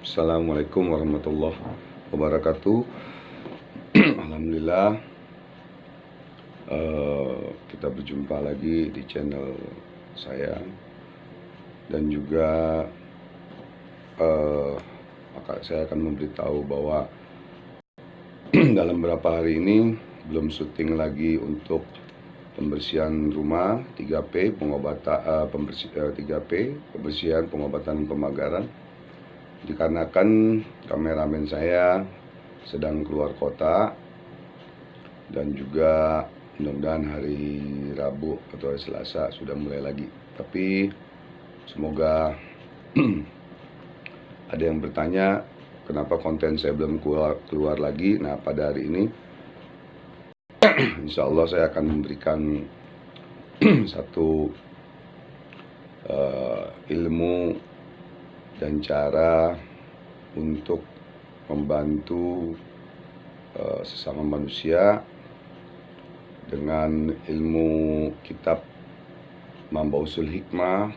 Assalamualaikum warahmatullahi wabarakatuh. Alhamdulillah, kita berjumpa lagi di channel saya. Dan juga saya akan memberitahu bahwa dalam beberapa hari ini belum syuting lagi untuk pembersihan rumah 3P, pembersihan, pengobatan, pemagaran, dikarenakan kameramen saya sedang keluar kota. Dan juga mudah-mudahan hari Rabu atau hari Selasa sudah mulai lagi. Tapi semoga ada yang bertanya kenapa konten saya belum keluar lagi. Nah, pada hari ini insya Allah saya akan memberikan satu ilmu dan cara untuk membantu sesama manusia dengan ilmu kitab Mambausul Hikmah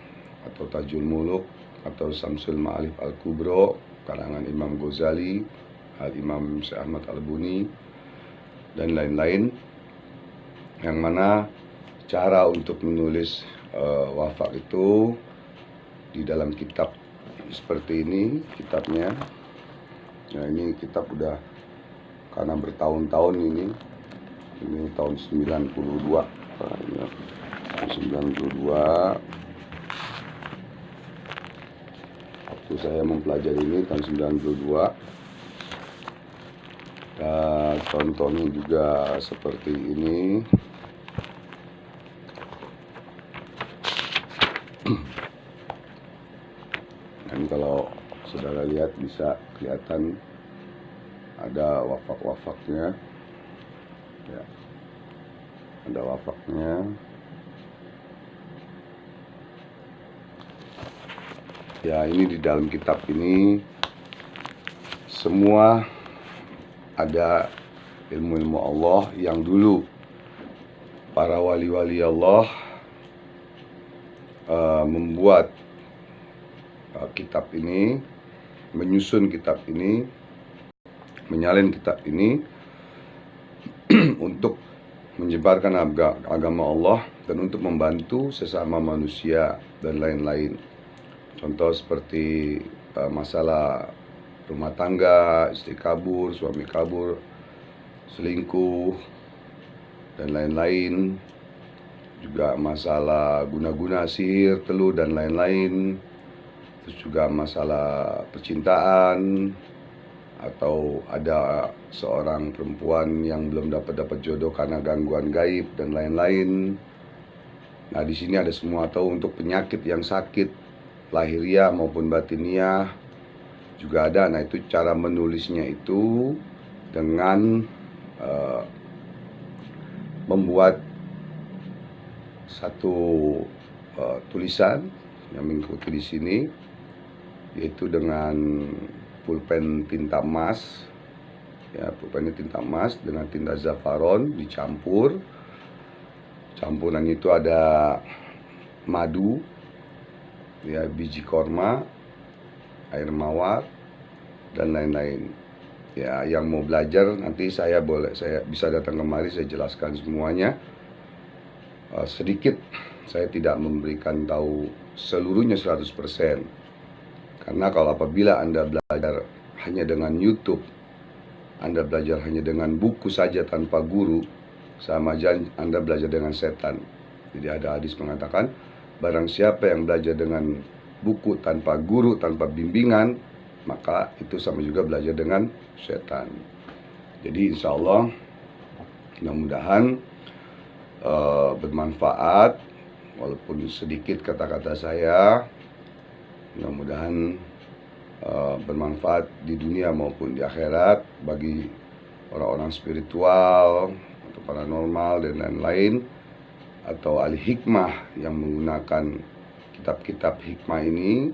atau Tajul Muluk atau Samsul Ma'arif Al-Kubro karangan Imam Ghazali, Al-Imam Syekh Ahmad Al-Buni, dan lain-lain, yang mana cara untuk menulis wafat itu di dalam kitab seperti ini kitabnya. Nah, ini kitab udah karena bertahun-tahun ini tahun 92. Tahun 92 waktu saya mempelajari ini tahun 92. Dan contohnya juga seperti ini. Dan kalau saudara lihat bisa kelihatan ada wafak-wafaknya ya, ada wafaknya. Ya, ini di dalam kitab ini semua ada ilmu-ilmu Allah yang dulu para wali-wali Allah membuat kitab ini, menyusun kitab ini, menyalin kitab ini untuk menyebarkan agama Allah dan untuk membantu sesama manusia dan lain-lain. Contoh seperti masalah rumah tangga, istri kabur, suami kabur, selingkuh, dan lain-lain. Juga masalah guna-guna, sihir, teluh, dan lain-lain. Terus juga masalah percintaan, atau ada seorang perempuan yang belum dapat jodoh karena gangguan gaib dan lain-lain. Nah, di sini ada semua, atau untuk penyakit yang sakit lahiriah maupun batiniah juga ada. Nah, itu cara menulisnya itu dengan membuat satu tulisan yang mengikuti di sini, yaitu dengan pulpen tinta emas, ya, pulpennya tinta emas dengan tinta zafaron dicampur. Campuran itu ada madu, ya, biji korma, air mawar, dan lain-lain. Ya, yang mau belajar nanti saya bisa datang kemari, saya jelaskan semuanya. Sedikit, saya tidak memberikan tahu seluruhnya 100%. Karena kalau apabila Anda belajar hanya dengan YouTube, Anda belajar hanya dengan buku saja tanpa guru, sama aja Anda belajar dengan setan. Jadi ada hadis mengatakan, barang siapa yang belajar dengan buku tanpa guru, tanpa bimbingan, maka itu sama juga belajar dengan setan. Jadi insya Allah mudah-mudahan bermanfaat, walaupun sedikit kata-kata saya. Mudah-mudahan bermanfaat di dunia maupun di akhirat bagi orang-orang spiritual atau paranormal dan lain-lain, atau ahli hikmah yang menggunakan kitab-kitab hikmah ini.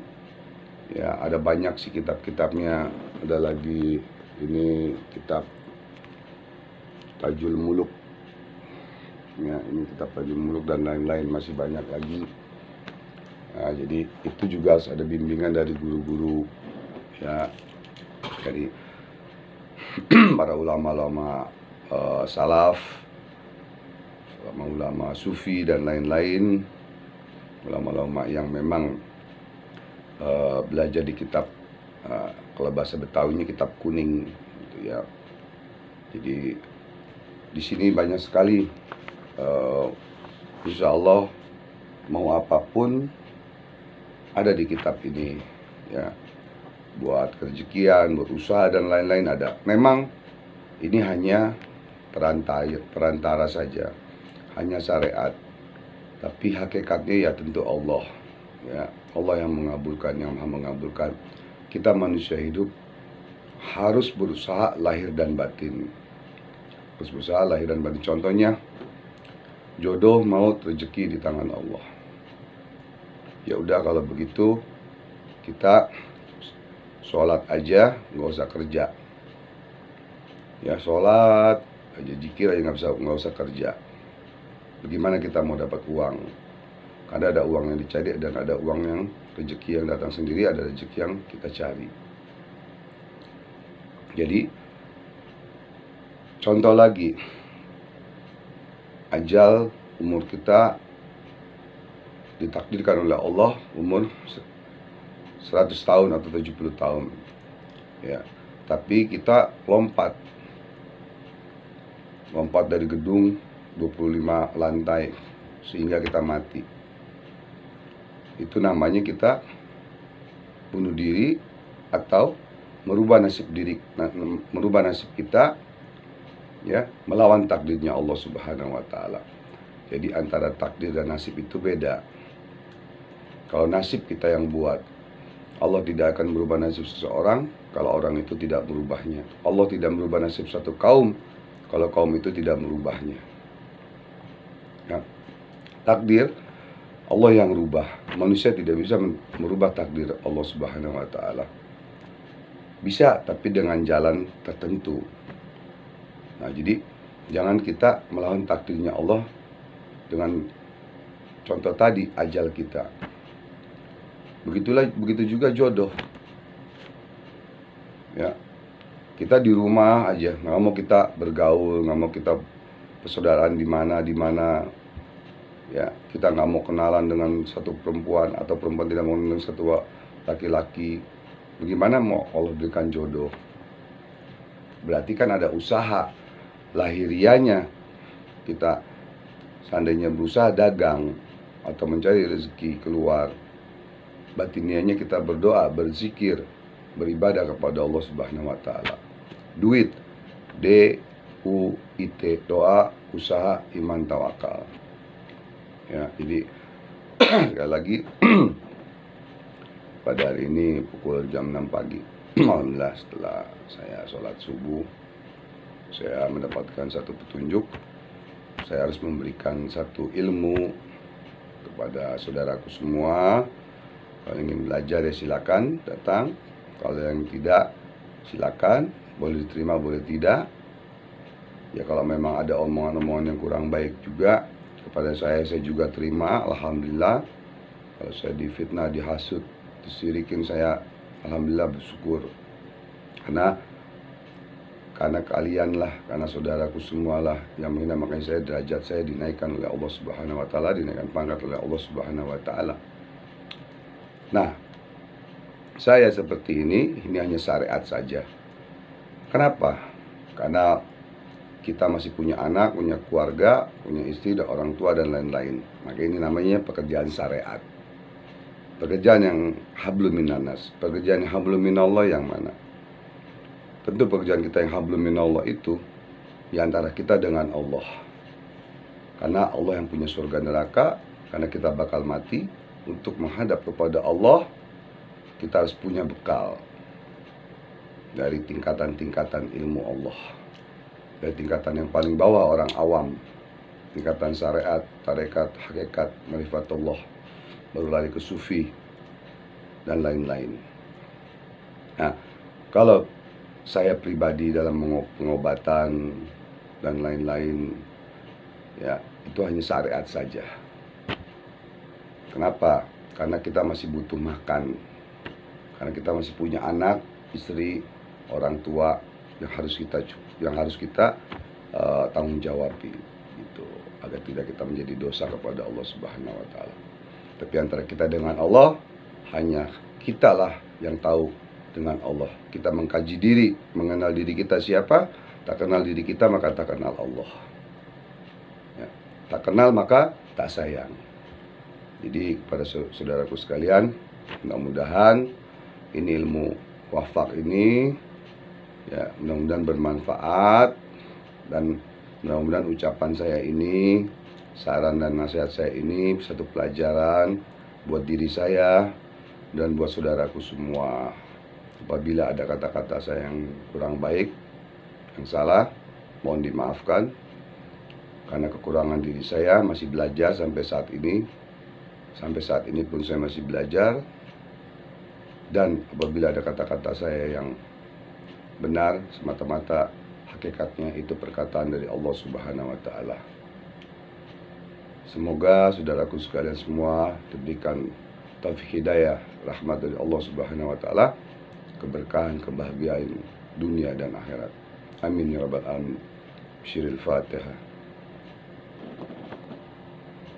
Ya, ada banyak sih kitab-kitabnya. Ada lagi ini kitab Tajul Muluk, ya, ini kitab Tajul Muluk dan lain-lain, masih banyak lagi. Nah, jadi itu juga harus ada bimbingan dari guru-guru Ya, jadi para ulama-ulama salaf, ulama sufi dan lain-lain, ulama-ulama yang memang belajar di kitab, kalau bahasa Betawinya kitab kuning gitu ya. Jadi di sini banyak sekali, insya Allah mau apapun ada di kitab ini ya, buat kerejekian, buat usaha dan lain-lain ada. Memang ini hanya perantara saja, hanya syariat, tapi hakikatnya ya tentu Allah ya. Allah yang mengabulkan, yang maha mengabulkan. Kita manusia hidup harus berusaha lahir dan batin, harus berusaha lahir dan batin. Contohnya jodoh, maut, rezeki di tangan Allah. Ya udah, kalau begitu kita sholat aja, nggak usah kerja. Ya sholat aja, zikir aja, nggak usah kerja. Bagaimana kita mau dapat uang? Karena ada uang yang dicari dan ada uang yang rezeki yang datang sendiri, ada rezeki yang kita cari. Jadi contoh lagi, ajal umur kita ditakdirkan oleh Allah umur 100 tahun atau 70 tahun ya, tapi kita lompat dari gedung 25 lantai sehingga kita mati. Itu namanya kita bunuh diri atau merubah nasib kita ya, melawan takdirnya Allah Subhanahu wa taala. Jadi antara takdir dan nasib itu beda. Kalau nasib kita yang buat, Allah tidak akan merubah nasib seseorang kalau orang itu tidak merubahnya. Allah tidak merubah nasib satu kaum kalau kaum itu tidak merubahnya. Ya. Takdir Allah yang rubah. Manusia tidak bisa merubah takdir Allah Subhanahu wa taala. Bisa, tapi dengan jalan tertentu. Nah, jadi jangan kita melawan takdirnya Allah dengan contoh tadi, ajal kita. Begitu juga jodoh. Ya. Kita di rumah aja, nggak mau kita bergaul, nggak mau kita persaudaraan di mana. Ya, kita nggak mau kenalan dengan satu perempuan atau perempuan tidak mau dengan satu laki-laki. Bagaimana mau Allah berikan jodoh? Berarti kan ada usaha lahirianya. Kita seandainya berusaha dagang atau mencari rezeki keluar, batinianya kita berdoa, berzikir, beribadah kepada Allah Subhanahu wa taala. Duit, DUIT, doa, usaha, iman, tawakal. Ya, jadi sekali lagi pada hari ini pukul jam 6 pagi, alhamdulillah setelah saya sholat subuh, saya mendapatkan satu petunjuk. Saya harus memberikan satu ilmu kepada saudaraku semua. Kalau ingin belajar ya silakan datang. Kalau yang tidak, silakan, boleh diterima, boleh tidak. Ya kalau memang ada omongan-omongan yang kurang baik juga kepada saya juga terima, alhamdulillah. Kalau saya difitnah, dihasut, disirikin, saya alhamdulillah bersyukur. Karena kalian lah, karena saudaraku semualah yang menghina, makanya derajat saya dinaikkan oleh Allah Subhanahu wa taala, dinaikkan pangkat oleh Allah Subhanahu wa taala. Nah, saya seperti ini hanya syariat saja. Kenapa? Karena kita masih punya anak, punya keluarga, punya istri, dan orang tua dan lain-lain. Maka ini namanya pekerjaan syariat. Pekerjaan yang hablum minannas, pekerjaan yang hablum minallah yang mana? Tentu pekerjaan kita yang hablum minallah itu di antara kita dengan Allah. Karena Allah yang punya surga neraka, karena kita bakal mati. Untuk menghadap kepada Allah, kita harus punya bekal dari tingkatan-tingkatan ilmu Allah. Dari tingkatan yang paling bawah orang awam, tingkatan syariat, tarekat, hakikat, marifatullah, baru lari ke sufi dan lain-lain. Nah, kalau saya pribadi dalam pengobatan dan lain-lain, ya itu hanya syariat saja. Kenapa? Karena kita masih butuh makan. Karena kita masih punya anak, istri, orang tua yang harus kita tanggung jawab gitu, agar tidak kita menjadi dosa kepada Allah Subhanahu wa taala. Tapi antara kita dengan Allah, hanya kitalah yang tahu dengan Allah. Kita mengkaji diri, mengenal diri kita siapa. Tak kenal diri kita maka tak kenal Allah ya. Tak kenal maka tak sayang. Jadi kepada saudaraku sekalian, mudah-mudahan ini ilmu wafak ini ya, mudah-mudahan bermanfaat, dan mudah-mudahan ucapan saya ini, saran dan nasihat saya ini satu pelajaran buat diri saya dan buat saudaraku semua. Apabila ada kata-kata saya yang kurang baik, yang salah, mohon dimaafkan, karena kekurangan diri saya masih belajar sampai saat ini. Sampai saat ini pun saya masih belajar. Dan apabila ada kata-kata saya yang benar, semata-mata hakikatnya itu perkataan dari Allah Subhanahu wa taala. Semoga saudaraku sekalian semua diberikan taufik hidayah, rahmat dari Allah Subhanahu wa taala, keberkahan, kebahagiaan dunia dan akhirat. Amin ya rabbal alamin. Syiril Fatihah.